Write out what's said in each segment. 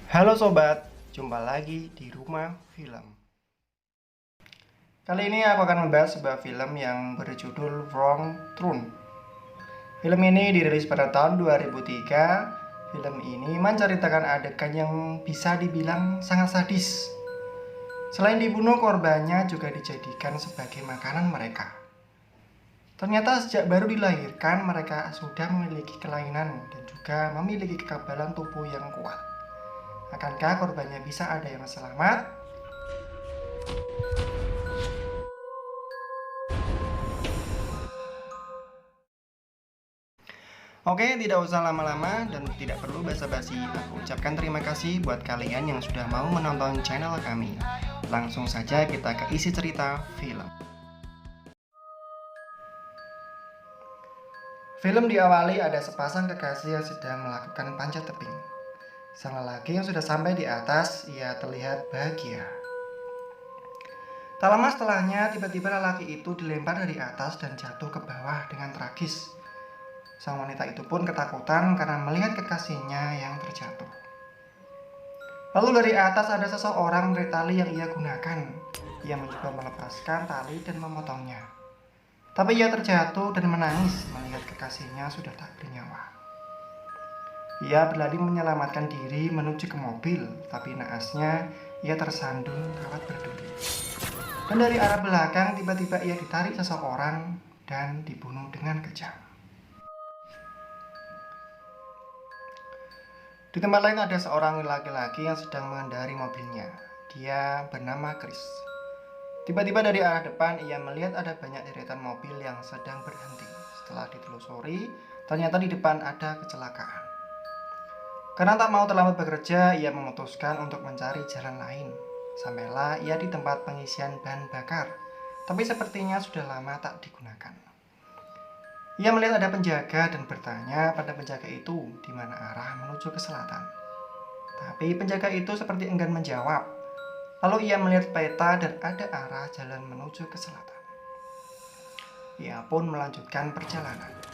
Halo sobat, jumpa lagi di Rumah Film. Kali ini aku akan membahas sebuah film yang berjudul Wrong Turn. Film ini dirilis pada tahun 2003. Film ini menceritakan adegan yang bisa dibilang sangat sadis. Selain dibunuh, korbannya juga dijadikan sebagai makanan mereka. Ternyata sejak baru dilahirkan mereka sudah memiliki kelainan dan juga memiliki kekebalan tubuh yang kuat. Akankah korbannya bisa ada yang selamat? Oke, tidak usah lama-lama dan tidak perlu basa-basi. Aku ucapkan terima kasih buat kalian yang sudah mau menonton channel kami. Langsung saja kita ke isi cerita film. Film diawali ada sepasang kekasih yang sedang melakukan panjat tebing. Sang lelaki yang sudah sampai di atas, ia terlihat bahagia. Tak lama setelahnya, tiba-tiba lelaki itu dilempar dari atas dan jatuh ke bawah dengan tragis. Sang wanita itu pun ketakutan karena melihat kekasihnya yang terjatuh. Lalu dari atas ada seseorang menarik tali yang ia gunakan. Ia mencoba melepaskan tali dan memotongnya. Tapi ia terjatuh dan menangis melihat kekasihnya sudah tak bernyawa. Ia berlari menyelamatkan diri menuju ke mobil, tapi naasnya ia tersandung kawat berduri. Dan dari arah belakang tiba-tiba ia ditarik seseorang dan dibunuh dengan kejam. Di tempat lain ada seorang laki-laki yang sedang mengendari mobilnya. Dia bernama Chris. Tiba-tiba dari arah depan ia melihat ada banyak deretan mobil yang sedang berhenti. Setelah ditelusuri, ternyata di depan ada kecelakaan. Karena tak mau terlambat bekerja, ia memutuskan untuk mencari jalan lain. Sampailah ia di tempat pengisian bahan bakar, tapi sepertinya sudah lama tak digunakan. Ia melihat ada penjaga dan bertanya pada penjaga itu di mana arah menuju ke selatan. Tapi penjaga itu seperti enggan menjawab. Lalu ia melihat peta dan ada arah jalan menuju ke selatan. Ia pun melanjutkan perjalanan.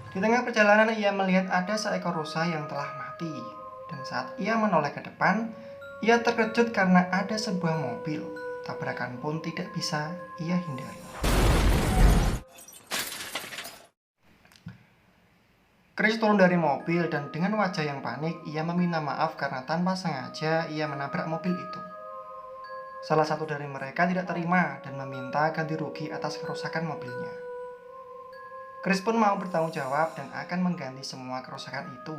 Di tengah perjalanan ia melihat ada seekor rusa yang telah mati. Dan saat ia menoleh ke depan, ia terkejut karena ada sebuah mobil. Tabrakan pun tidak bisa ia hindari. Chris turun dari mobil dan dengan wajah yang panik, ia meminta maaf karena tanpa sengaja ia menabrak mobil itu. Salah satu dari mereka tidak terima dan meminta ganti rugi atas kerusakan mobilnya. Chris pun mau bertanggung jawab dan akan mengganti semua kerusakan itu.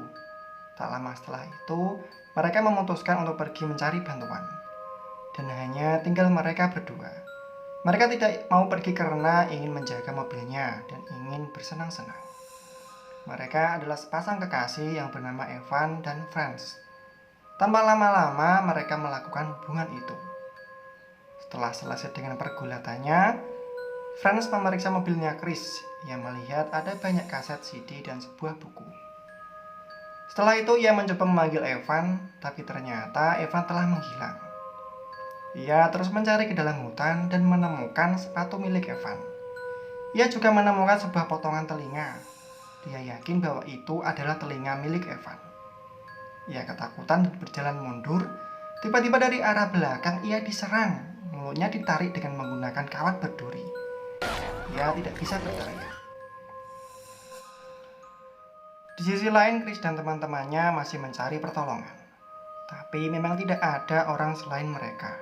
Tak lama setelah itu, mereka memutuskan untuk pergi mencari bantuan. Dan hanya tinggal mereka berdua. Mereka tidak mau pergi karena ingin menjaga mobilnya dan ingin bersenang-senang. Mereka adalah sepasang kekasih yang bernama Evan dan Franz. Tanpa lama-lama mereka melakukan hubungan itu. Setelah selesai dengan pergulatannya, Franz memeriksa mobilnya Chris. Ia melihat ada banyak kaset CD dan sebuah buku. Setelah itu ia mencoba memanggil Evan, tapi ternyata Evan telah menghilang. Ia terus mencari ke dalam hutan dan menemukan sepatu milik Evan. Ia juga menemukan sebuah potongan telinga. Dia yakin bahwa itu adalah telinga milik Evan. Ia ketakutan dan berjalan mundur. Tiba-tiba dari arah belakang ia diserang. Mulutnya ditarik dengan menggunakan kawat berduri. Ia tidak bisa berteriak. Di sisi lain, Chris dan teman-temannya masih mencari pertolongan. Tapi memang tidak ada orang selain mereka.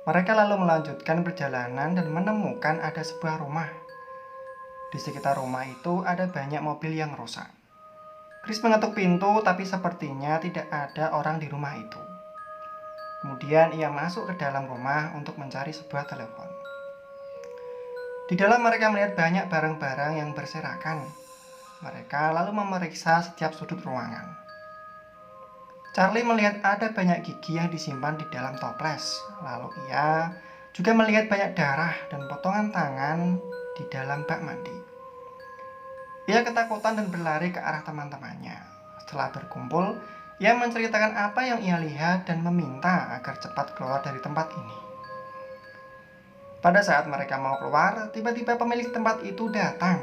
Mereka lalu melanjutkan perjalanan dan menemukan ada sebuah rumah. Di sekitar rumah itu ada banyak mobil yang rusak. Chris mengetuk pintu tapi sepertinya tidak ada orang di rumah itu. Kemudian ia masuk ke dalam rumah untuk mencari sebuah telepon. Di dalam mereka melihat banyak barang-barang yang berserakan. Mereka lalu memeriksa setiap sudut ruangan. Charlie melihat ada banyak gigi yang disimpan di dalam toples. Lalu ia juga melihat banyak darah dan potongan tangan di dalam bak mandi. Ia ketakutan dan berlari ke arah teman-temannya. Setelah berkumpul, ia menceritakan apa yang ia lihat dan meminta agar cepat keluar dari tempat ini. Pada saat mereka mau keluar, tiba-tiba pemilik tempat itu datang.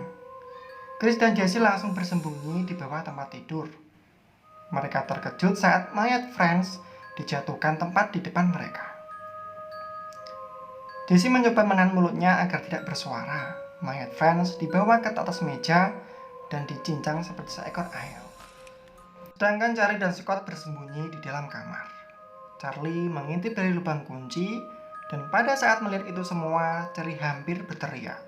Chris dan Jesse langsung bersembunyi di bawah tempat tidur. Mereka terkejut saat mayat Franz dijatuhkan tepat di depan mereka. Jesse mencoba menahan mulutnya agar tidak bersuara. Mayat Franz dibawa ke atas meja dan dicincang seperti seekor ayam. Sedangkan Charlie dan Scott bersembunyi di dalam kamar. Charlie mengintip dari lubang kunci, dan pada saat melihat itu semua, Charlie hampir berteriak,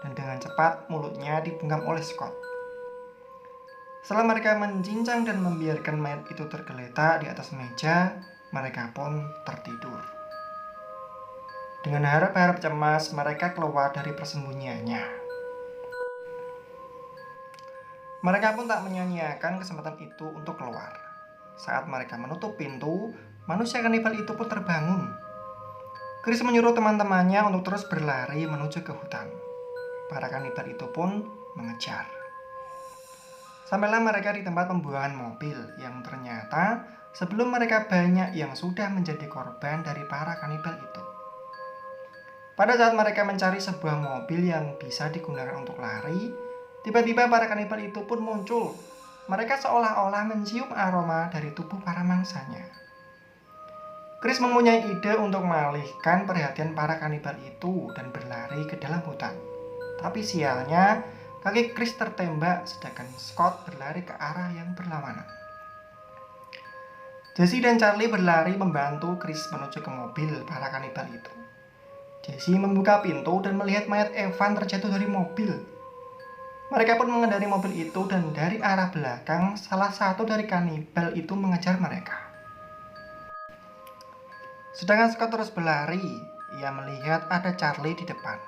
dan dengan cepat mulutnya dibungkam oleh Scott. Setelah mereka mencincang dan membiarkan mayat itu tergeletak di atas meja, mereka pun tertidur. Dengan harap-harap cemas, mereka keluar dari persembunyiannya. Mereka pun tak menyia-nyiakan kesempatan itu untuk keluar. Saat mereka menutup pintu, manusia kanibal itu pun terbangun. Chris menyuruh teman-temannya untuk terus berlari menuju ke hutan. Para kanibal itu pun mengejar. Sampailah mereka di tempat pembuangan mobil yang ternyata sebelum mereka banyak yang sudah menjadi korban dari para kanibal itu. Pada saat mereka mencari sebuah mobil yang bisa digunakan untuk lari, tiba-tiba para kanibal itu pun muncul. Mereka seolah-olah mencium aroma dari tubuh para mangsanya. Chris mempunyai ide untuk mengalihkan perhatian para kanibal itu dan berlari ke dalam hutan. Tapi sialnya, kaki Chris tertembak sedangkan Scott berlari ke arah yang berlawanan. Jesse dan Charlie berlari membantu Chris menuju ke mobil para kanibal itu. Jesse membuka pintu dan melihat mayat Evan terjatuh dari mobil. Mereka pun mengendari mobil itu dan dari arah belakang salah satu dari kanibal itu mengejar mereka. Sedangkan Scott terus berlari, ia melihat ada Charlie di depan.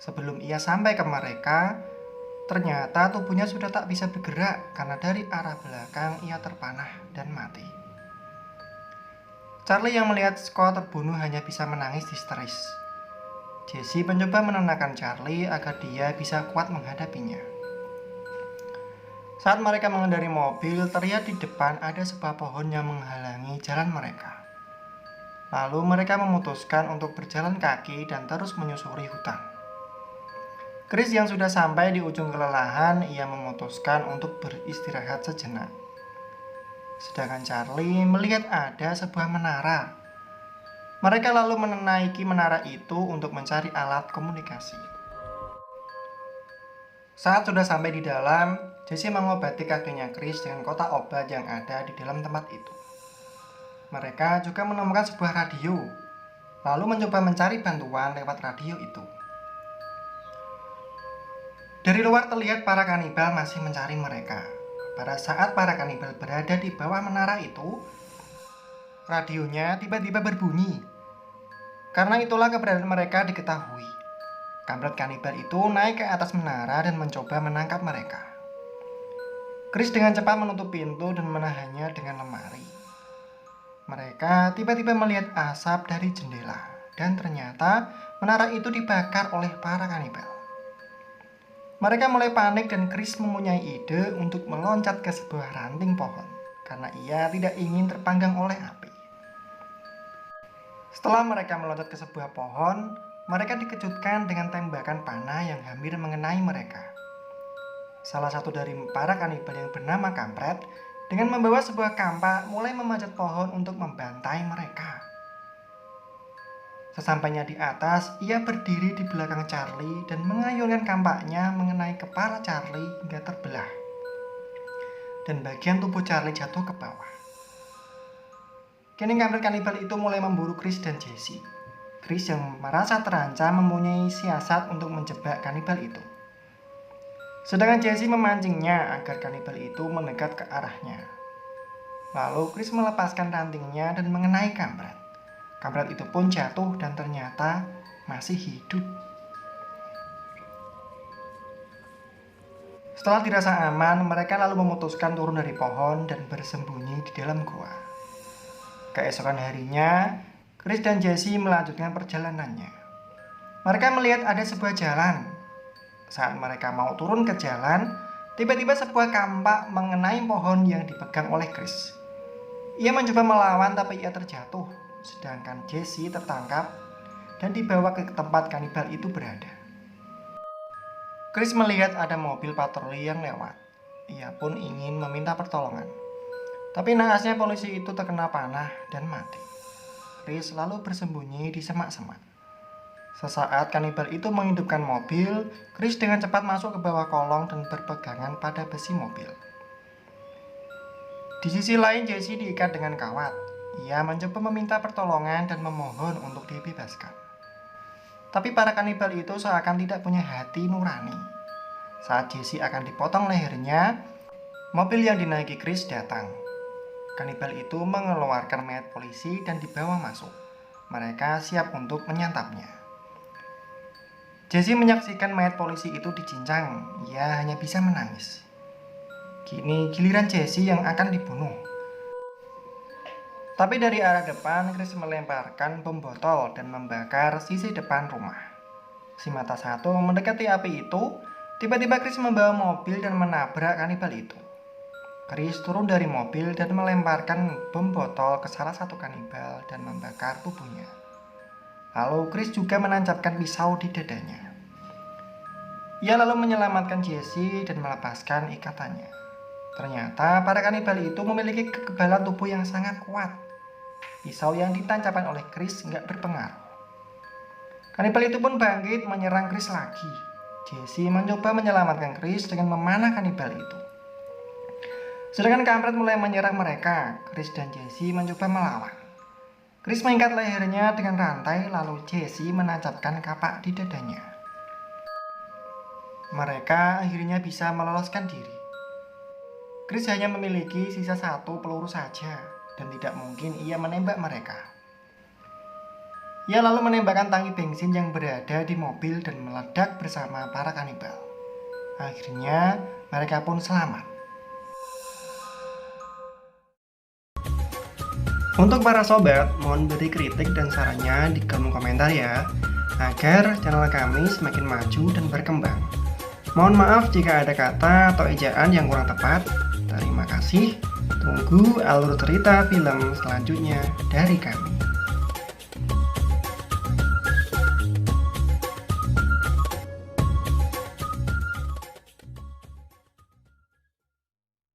Sebelum ia sampai ke mereka, ternyata tubuhnya sudah tak bisa bergerak karena dari arah belakang ia terpanah dan mati. Charlie yang melihat Scott terbunuh hanya bisa menangis histeris. Jesse mencoba menenangkan Charlie agar dia bisa kuat menghadapinya. Saat mereka mengendari mobil, terlihat di depan ada sebuah pohon yang menghalangi jalan mereka. Lalu mereka memutuskan untuk berjalan kaki dan terus menyusuri hutan. Chris yang sudah sampai di ujung kelelahan, ia memutuskan untuk beristirahat sejenak. Sedangkan Charlie melihat ada sebuah menara. Mereka lalu menaiki menara itu untuk mencari alat komunikasi. Saat sudah sampai di dalam, Jesse mengobati kakinya Chris dengan kotak obat yang ada di dalam tempat itu. Mereka juga menemukan sebuah radio, lalu mencoba mencari bantuan lewat radio itu. Dari luar terlihat para kanibal masih mencari mereka. Pada saat para kanibal berada di bawah menara itu, radionya tiba-tiba berbunyi. Karena itulah keberadaan mereka diketahui. Kampret kanibal itu naik ke atas menara dan mencoba menangkap mereka. Chris dengan cepat menutup pintu dan menahannya dengan lemari. Mereka tiba-tiba melihat asap dari jendela, dan ternyata menara itu dibakar oleh para kanibal. Mereka mulai panik dan Chris mempunyai ide untuk meloncat ke sebuah ranting pohon karena ia tidak ingin terpanggang oleh api. Setelah mereka meloncat ke sebuah pohon, mereka dikejutkan dengan tembakan panah yang hampir mengenai mereka. Salah satu dari para kanibal yang bernama Kampret dengan membawa sebuah kampak mulai memanjat pohon untuk membantai mereka. Sesampainya di atas, ia berdiri di belakang Charlie dan mengayunkan kampaknya mengenai kepala Charlie hingga terbelah. Dan bagian tubuh Charlie jatuh ke bawah. Kini kampret kanibal itu mulai memburu Chris dan Jesse. Chris yang merasa terancam mempunyai siasat untuk menjebak kanibal itu. Sedangkan Jesse memancingnya agar kanibal itu mendekat ke arahnya. Lalu Chris melepaskan rantingnya dan mengenai kampret. Kampret itu pun jatuh dan ternyata masih hidup. Setelah dirasa aman, mereka lalu memutuskan turun dari pohon dan bersembunyi di dalam gua. Keesokan harinya, Chris dan Jesse melanjutkan perjalanannya. Mereka melihat ada sebuah jalan. Saat mereka mau turun ke jalan, tiba-tiba sebuah kampak mengenai pohon yang dipegang oleh Chris. Ia mencoba melawan tapi ia terjatuh, sedangkan Jesse tertangkap dan dibawa ke tempat kanibal itu berada. Chris melihat ada mobil patroli yang lewat. Ia pun ingin meminta pertolongan. Tapi naasnya polisi itu terkena panah dan mati. Chris lalu bersembunyi di semak-semak. Sesaat kanibal itu menghidupkan mobil, Chris dengan cepat masuk ke bawah kolong dan berpegangan pada besi mobil. Di sisi lain, Jesse diikat dengan kawat. Ia mencoba meminta pertolongan dan memohon untuk dibebaskan. Tapi para kanibal itu seakan tidak punya hati nurani. Saat Jesse akan dipotong lehernya, mobil yang dinaiki Chris datang. Kanibal itu mengeluarkan mayat polisi dan dibawa masuk. Mereka siap untuk menyantapnya. Jesse menyaksikan mayat polisi itu dicincang. Ia hanya bisa menangis. Kini giliran Jesse yang akan dibunuh. Tapi dari arah depan, Chris melemparkan bom botol dan membakar sisi depan rumah. Si mata satu mendekati api itu. Tiba-tiba Chris membawa mobil dan menabrak kanibal itu. Chris turun dari mobil dan melemparkan bom botol ke salah satu kanibal dan membakar tubuhnya. Lalu Chris juga menancapkan pisau di dadanya. Ia lalu menyelamatkan Jesse dan melepaskan ikatannya. Ternyata para kanibal itu memiliki kekebalan tubuh yang sangat kuat. Pisau yang ditancapkan oleh Chris nggak berpengaruh. Kanibal itu pun bangkit menyerang Chris lagi. Jesse mencoba menyelamatkan Chris dengan memanah kanibal itu. Sedangkan kampret mulai menyerang mereka. Chris dan Jesse mencoba melawan. Chris mengikat lehernya dengan rantai, lalu Jesse menancapkan kapak di dadanya. Mereka akhirnya bisa meloloskan diri. Chris hanya memiliki sisa satu peluru saja, dan tidak mungkin ia menembak mereka. Ia lalu menembakkan tangki bensin yang berada di mobil dan meledak bersama para kanibal. Akhirnya mereka pun selamat. Untuk para sobat, mohon beri kritik dan sarannya di kolom komentar ya, agar channel kami semakin maju dan berkembang. Mohon maaf jika ada kata atau ejaan yang kurang tepat. Terima kasih. Tunggu alur cerita film selanjutnya dari kami.